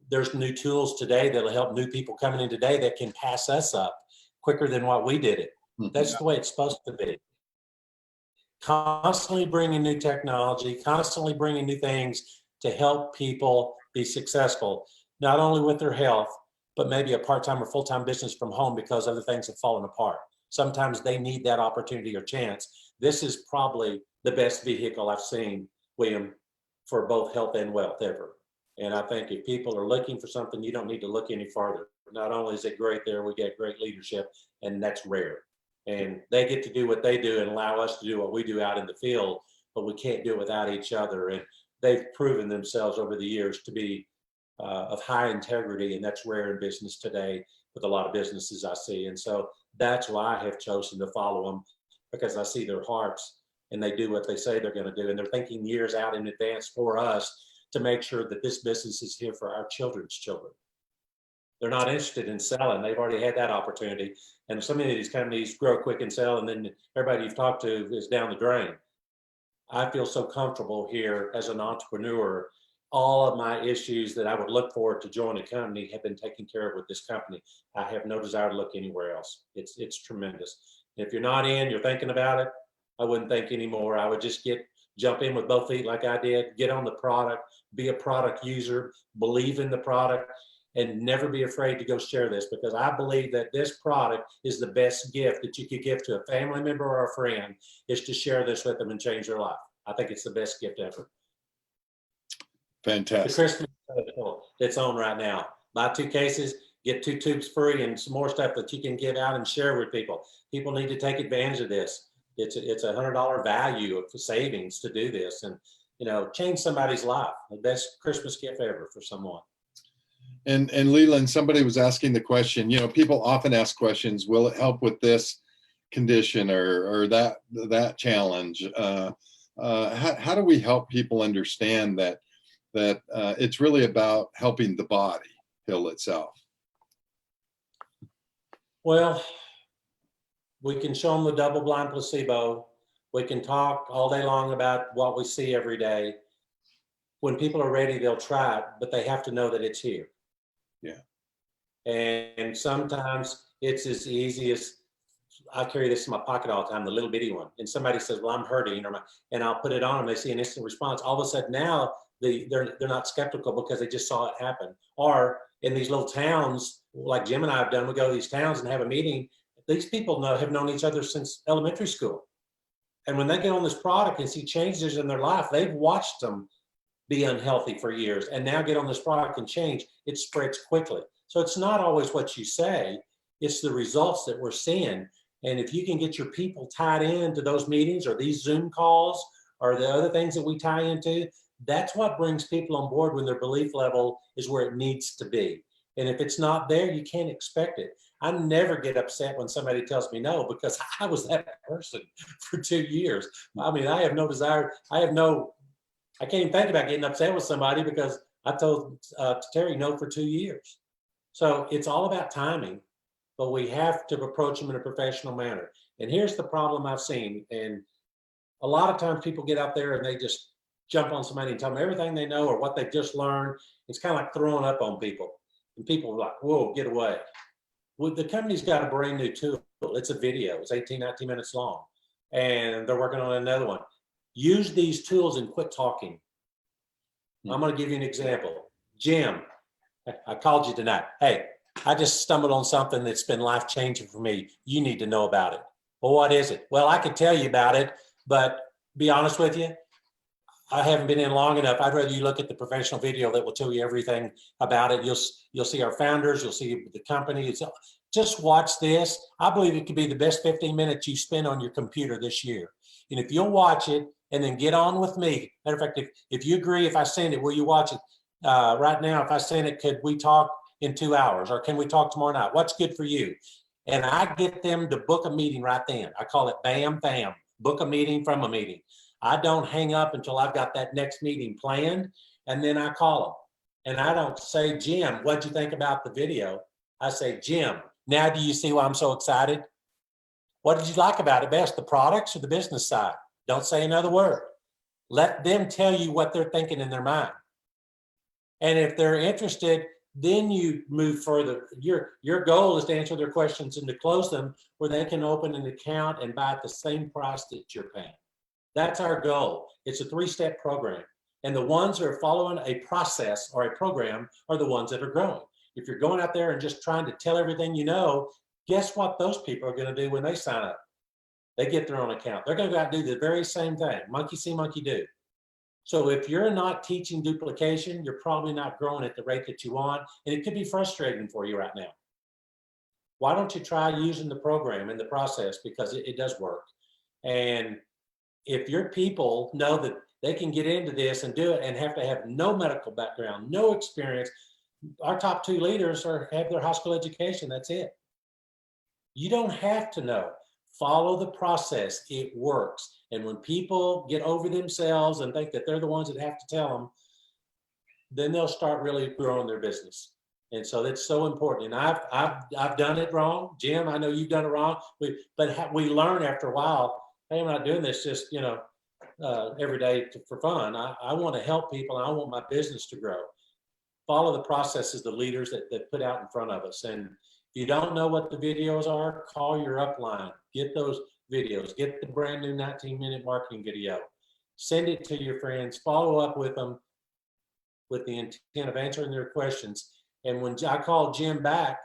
Speaker 4: There's new tools today that'll help new people coming in today that can pass us up quicker than what we did it. That's the way it's supposed to be. Constantly bringing new technology, constantly bringing new things to help people be successful, not only with their health, but maybe a part-time or full-time business from home because other things have fallen apart. Sometimes they need that opportunity or chance. This is probably the best vehicle I've seen, William, for both health and wealth ever. And I think if people are looking for something, you don't need to look any farther. Not only is it great there, we get great leadership, and that's rare. And they get to do what they do and allow us to do what we do out in the field, but we can't do it without each other. And they've proven themselves over the years to be of high integrity, and that's rare in business today with a lot of businesses I see. And so that's why I have chosen to follow them, because I see their hearts and they do what they say they're going to do. And they're thinking years out in advance for us to make sure that this business is here for our children's children. They're not interested in selling. They've already had that opportunity. And so many of these companies grow quick and sell, and then everybody you've talked to is down the drain. I feel so comfortable here as an entrepreneur. All of my issues that I would look forward to join a company have been taken care of with this company. I have no desire to look anywhere else. It's tremendous. If you're not in, you're thinking about it, I wouldn't think anymore. I would just jump in with both feet like I did, get on the product, be a product user, believe in the product, and never be afraid to go share this, because I believe that this product is the best gift that you could give to a family member or a friend, is to share this with them and change their life. I think it's the best gift ever.
Speaker 2: Fantastic.
Speaker 4: The Christmas special that's on right now. Buy 2 cases, get 2 tubes free, and some more stuff that you can give out and share with people. People need to take advantage of this. It's a $100 value of savings to do this, and change somebody's life. The best Christmas gift ever for someone.
Speaker 2: And Leland, somebody was asking the question, people often ask questions, will it help with this condition or that challenge? How do we help people understand that it's really about helping the body heal itself?
Speaker 4: Well, we can show them the double-blind placebo. We can talk all day long about what we see every day. When people are ready, they'll try it, but they have to know that it's here.
Speaker 2: Yeah.
Speaker 4: And sometimes it's as easy as, I carry this in my pocket all the time, the little bitty one. And somebody says, well, I'm hurting, and I'll put it on and they see an instant response. All of a sudden now they're not skeptical because they just saw it happen. Or in these little towns, like Jim and I have done, we go to these towns and have a meeting. These people have known each other since elementary school. And when they get on this product and see changes in their life, they've watched them be unhealthy for years and now get on this product and change. It spreads quickly. So it's not always what you say, it's the results that we're seeing. And if you can get your people tied into those meetings or these Zoom calls or the other things that we tie into, that's what brings people on board when their belief level is where it needs to be. And if it's not there, you can't expect it. I never get upset when somebody tells me no, because I was that person for 2 years. I mean, I have no desire. I can't even think about getting upset with somebody because I told Terry no for 2 years. So it's all about timing, but we have to approach them in a professional manner. And here's the problem I've seen. And a lot of times people get out there and they just jump on somebody and tell them everything they know or what they've just learned. It's kind of like throwing up on people. And people are like, whoa, get away. Well, the company's got a brand new tool. It's a video. It's 18, 19 minutes long. And they're working on another one. Use these tools and quit talking. I'm going to give you an example. Jim, I called you tonight. Hey, I just stumbled on something that's been life-changing for me. You need to know about it. Well, what is it? Well, I could tell you about it, but be honest with you, I haven't been in long enough. I'd rather you look at the professional video that will tell you everything about it. You'll see our founders, you'll see the company. Just watch this. I believe it could be the best 15 minutes you spend on your computer this year. And if you'll watch it and then get on with me, matter of fact, if you agree, if I send it, will you watch it right now? If I send it, could we talk in 2 hours, or can we talk tomorrow night? What's good for you? And I get them to book a meeting right then. I call it bam, bam, book a meeting from a meeting. I don't hang up until I've got that next meeting planned, and then I call them. And I don't say, Jim, what'd you think about the video? I say, Jim, now do you see why I'm so excited? What did you like about it best, the products or the business side? Don't say another word. Let them tell you what they're thinking in their mind. And if they're interested, then you move further. Your goal is to answer their questions and to close them where they can open an account and buy at the same price that you're paying. That's our goal. It's a 3-step program. And the ones that are following a process or a program are the ones that are growing. If you're going out there and just trying to tell everything you know, guess what those people are going to do when they sign up? They get their own account. They're going to go out and do the very same thing. Monkey see, monkey do. So if you're not teaching duplication, you're probably not growing at the rate that you want. And it could be frustrating for you right now. Why don't you try using the program and the process, because it does work. And if your people know that they can get into this and do it and have to have no medical background, no experience, our top 2 leaders have their high school education. That's it. You don't have to know. Follow the process. It works. And when people get over themselves and think that they're the ones that have to tell them, then they'll start really growing their business. And so that's so important. And I've done it wrong. Jim, I know you've done it wrong. But we learn after a while, hey, I'm not doing this just, every day for fun. I want to help people, and I want my business to grow. Follow the processes the leaders that put out in front of us. And if you don't know what the videos are, call your upline. Get those videos. Get the brand new 19-minute marketing video. Send it to your friends. Follow up with them with the intent of answering their questions. And when I called Jim back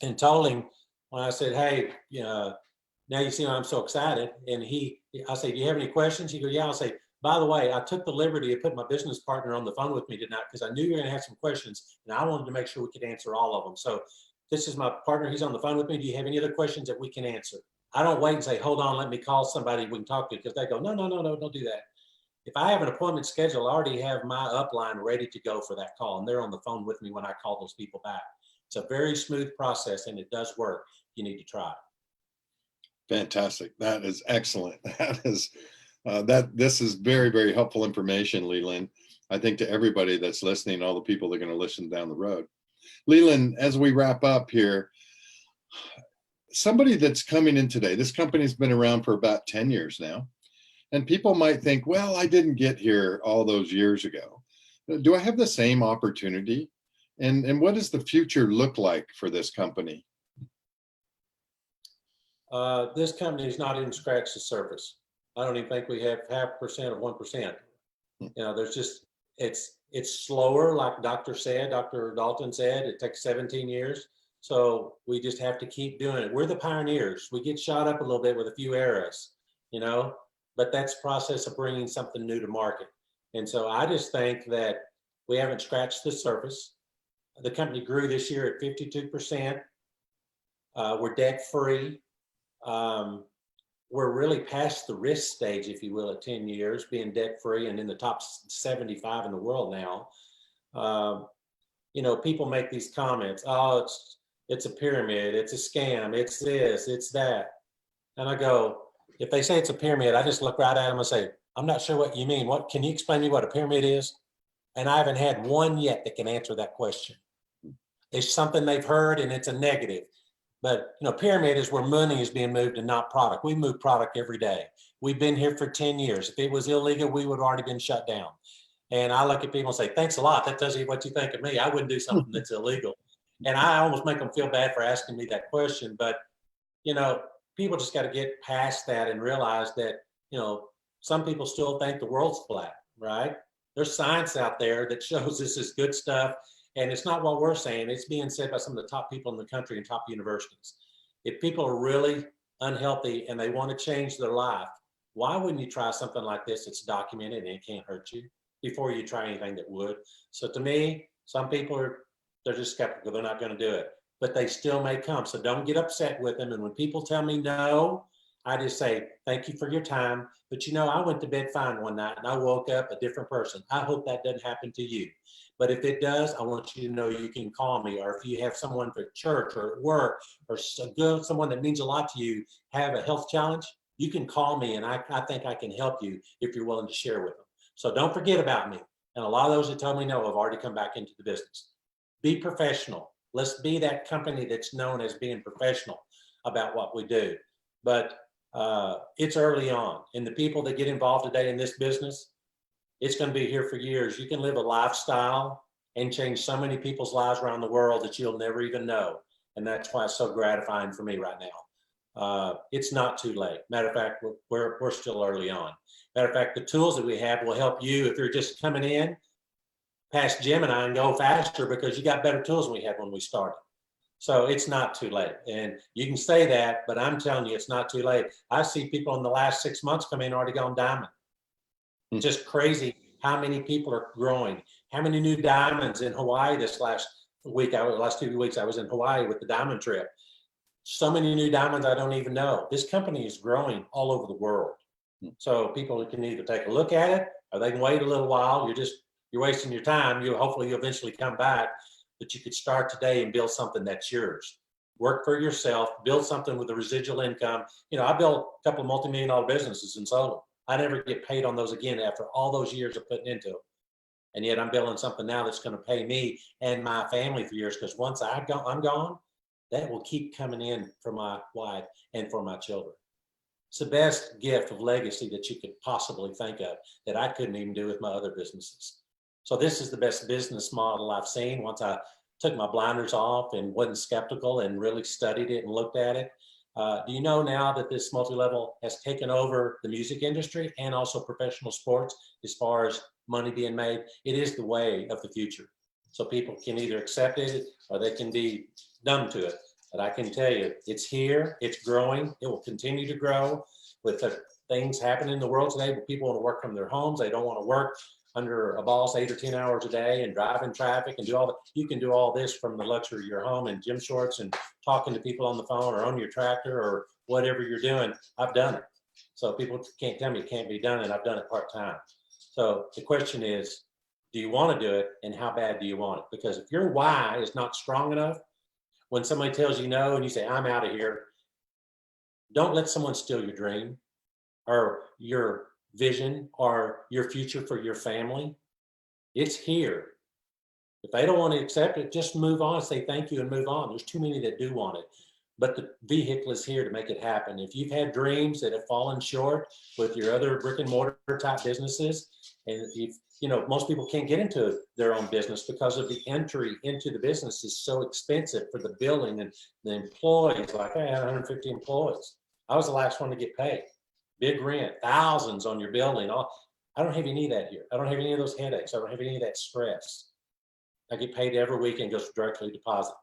Speaker 4: and told him, when I said, hey, now you see why I'm so excited. And I say, do you have any questions? He goes, yeah. I'll say, by the way, I took the liberty of putting my business partner on the phone with me tonight because I knew you were going to have some questions, and I wanted to make sure we could answer all of them. So this is my partner. He's on the phone with me. Do you have any other questions that we can answer? I don't wait and say, hold on, let me call somebody we can talk to, because they go, no, don't do that. If I have an appointment scheduled, I already have my upline ready to go for that call, and they're on the phone with me when I call those people back. It's a very smooth process, and it does work. You need to try it.
Speaker 2: Fantastic. That is excellent. This is very, very helpful information, Leland. I think to everybody that's listening, all the people that are going to listen down the road. Leland, as we wrap up here, somebody that's coming in today, this company's been around for about 10 years now. And people might think, well, I didn't get here all those years ago. Do I have the same opportunity? And what does the future look like for this company?
Speaker 4: This company has not even scratched the surface. I don't even think we have 0.5% of 1%. There's just, it's slower, like Dr. Dalton said, it takes 17 years. So we just have to keep doing it. We're the pioneers. We get shot up a little bit with a few errors, but that's the process of bringing something new to market. And so I just think that we haven't scratched the surface. The company grew this year at 52%. We're debt free. We're really past the risk stage, if you will, at 10 years, being debt free and in the top 75 in the world now. People make these comments, oh, it's a pyramid, it's a scam, it's this, it's that. And I go, if they say it's a pyramid, I just look right at them and say, I'm not sure what you mean. Can you explain to me what a pyramid is? And I haven't had one yet that can answer that question. It's something they've heard and it's a negative. But pyramid is where money is being moved and not product. We move product every day. We've been here for 10 years. If it was illegal, we would have already been shut down. And I look at people and say, thanks a lot. That tells you what you think of me. I wouldn't do something that's illegal. And I almost make them feel bad for asking me that question. But, people just got to get past that and realize that, some people still think the world's flat, right? There's science out there that shows this is good stuff. And it's not what we're saying, it's being said by some of the top people in the country and top universities. If people are really unhealthy and they want to change their life, why wouldn't you try something like this that's documented and it can't hurt you before you try anything that would? So to me, some people they're just skeptical, they're not going to do it, but they still may come. So don't get upset with them. And when people tell me no, I just say, thank you for your time. But I went to bed fine one night and I woke up a different person. I hope that doesn't happen to you. But if it does, I want you to know you can call me. Or if you have someone for church or at work or someone that means a lot to you have a health challenge, you can call me and I think I can help you if you're willing to share with them. So don't forget about me. And a lot of those that tell me no have already come back into the business. Be professional. Let's be that company that's known as being professional about what we do. But it's early on. And the people that get involved today in this business, it's going to be here for years. You can live a lifestyle and change so many people's lives around the world that you'll never even know. And that's why it's so gratifying for me right now. It's not too late. Matter of fact, we're still early on. Matter of fact, the tools that we have will help you if you're just coming in past Jim and I and go faster because you got better tools than we had when we started. So it's not too late. And you can say that, but I'm telling you, it's not too late. I see people in the last 6 months come in already gone diamond. It's just crazy how many people are growing. How many new diamonds in Hawaii this last week? Last 2 weeks, I was in Hawaii with the diamond trip. So many new diamonds I don't even know. This company is growing all over the world. So people can either take a look at it or they can wait a little while. You're wasting your time. Hopefully you'll eventually come back, but you could start today and build something that's yours. Work for yourself, build something with a residual income. I built a couple of multi-million-dollar businesses and sold them. I never get paid on those again after all those years of putting into them. And yet I'm building something now that's going to pay me and my family for years, because once I'm gone, that will keep coming in for my wife and for my children. It's the best gift of legacy that you could possibly think of that I couldn't even do with my other businesses. So this is the best business model I've seen once I took my blinders off and wasn't skeptical and really studied it and looked at it. Do you know now that this multi-level has taken over the music industry and also professional sports as far as money being made? It is the way of the future. So people can either accept it or they can be numb to it. But I can tell you, it's here, it's growing, it will continue to grow with the things happening in the world today where people want to work from their homes. They don't want to work under a boss 8 or 10 hours a day and drive in traffic and do all that. You can do all this from the luxury of your home in gym shorts and talking to people on the phone or on your tractor or whatever you're doing. I've done it. So people can't tell me it can't be done, and I've done it part-time. So the question is, do you want to do it, and how bad do you want it? Because if your why is not strong enough, when somebody tells you no and you say, I'm out of here, don't let someone steal your dream or your vision or your future for your family. It's here. If they don't want to accept it, just move on, say thank you and move on. There's too many that do want it, but the vehicle is here to make it happen. If you've had dreams that have fallen short with your other brick and mortar type businesses, and if most people can't get into their own business because of the entry into the business is so expensive for the building and the employees. Like I had 150 employees. I was the last one to get paid. Big rent, thousands on your building. I don't have any of that here. I don't have any of those headaches. I don't have any of that stress. I get paid every week and goes directly deposit.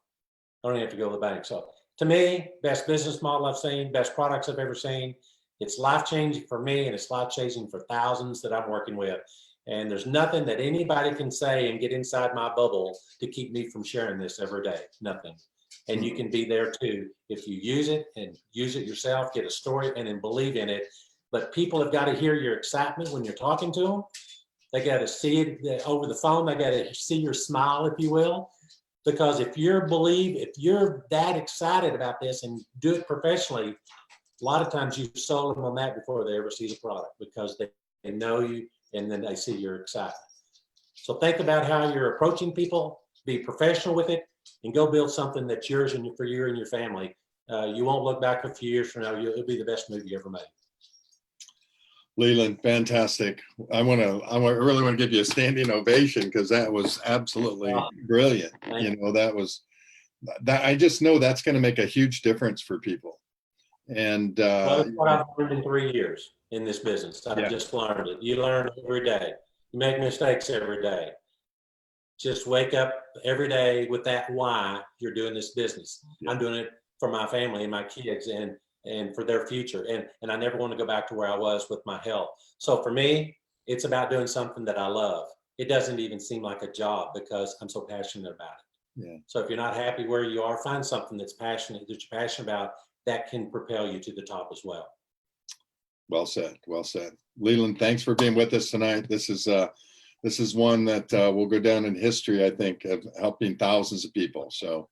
Speaker 4: I don't even have to go to the bank. So to me, best business model I've seen, best products I've ever seen. It's life-changing for me, and it's life-changing for thousands that I'm working with. And there's nothing that anybody can say and get inside my bubble to keep me from sharing this every day. Nothing. And you can be there too if you use it and use it yourself, get a story and then believe in it. But people have got to hear your excitement when you're talking to them. They got to see it over the phone. They got to see your smile, if you will. Because if you're that excited about this and do it professionally, a lot of times you've sold them on that before they ever see the product, because they know you and then they see your excitement. So think about how you're approaching people, be professional with it, and go build something that's yours and for you and your family. You won't look back a few years from now. It'll be the best move you ever made.
Speaker 2: Leland, fantastic. I really want to give you a standing ovation, because that was absolutely brilliant. That I just know that's going to make a huge difference for people. And
Speaker 4: well, that's what I've learned in 3 years in this business. I've just learned it. You learn every day. You make mistakes every day. just wake up every day with that why you're doing this business.
Speaker 2: Yeah.
Speaker 4: I'm doing it for my family and my kids and for their future. And I never want to go back to where I was with my health. So for me, it's about doing something that I love. It doesn't even seem like a job because I'm so passionate about it.
Speaker 2: Yeah.
Speaker 4: So if you're not happy where you are, find something that you're passionate about that can propel you to the top as well.
Speaker 2: Well said. Well said. Leland, thanks for being with us tonight. This is one that will go down in history, I think, of helping thousands of people. So,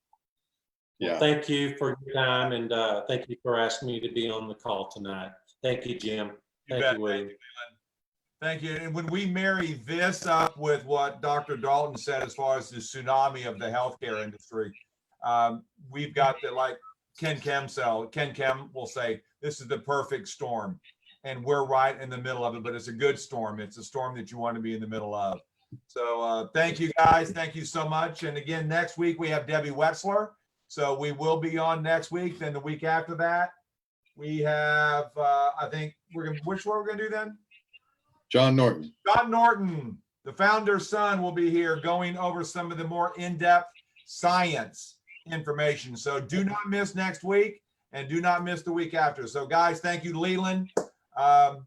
Speaker 2: yeah.
Speaker 4: Well, thank you for your time, and thank you for asking me to be on the call tonight. Thank you, Jim. Thank you, William.
Speaker 1: Thank you. And when we marry this up with what Dr. Dalton said as far as the tsunami of the healthcare industry, we've got the, like Ken Kem will say, this is the perfect storm. And we're right in the middle of it, but it's a good storm. It's a storm that you want to be in the middle of. So thank you guys. Thank you so much. And again, next week we have Debbie Wetzler. So we will be on next week. Then the week after that, we have, I think which one we're going to do then?
Speaker 2: John Norton.
Speaker 1: John Norton, the founder's son, will be here going over some of the more in-depth science information. So do not miss next week and do not miss the week after. So guys, thank you, Leland.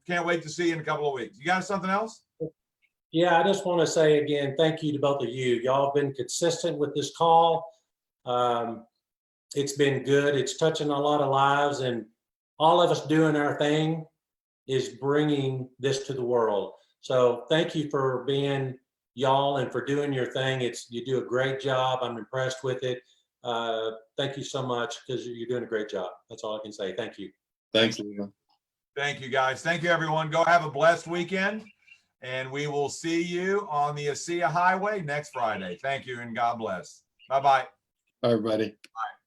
Speaker 1: Can't wait to see you in a couple of weeks. You got something else?
Speaker 4: Yeah, I just want to say again, thank you to both of you. Y'all have been consistent with this call. It's been good. It's touching a lot of lives, and all of us doing our thing is bringing this to the world. So thank you for being y'all and for doing your thing. You do a great job. I'm impressed with it. Thank you so much because you're doing a great job. That's all I can say. Thank you.
Speaker 2: Thanks, Leland.
Speaker 1: Thank you, guys. Thank you, everyone. Go have a blessed weekend, and we will see you on the ASEA Highway next Friday. Thank you, and God bless. Bye-bye.
Speaker 2: Bye, everybody.
Speaker 1: Bye.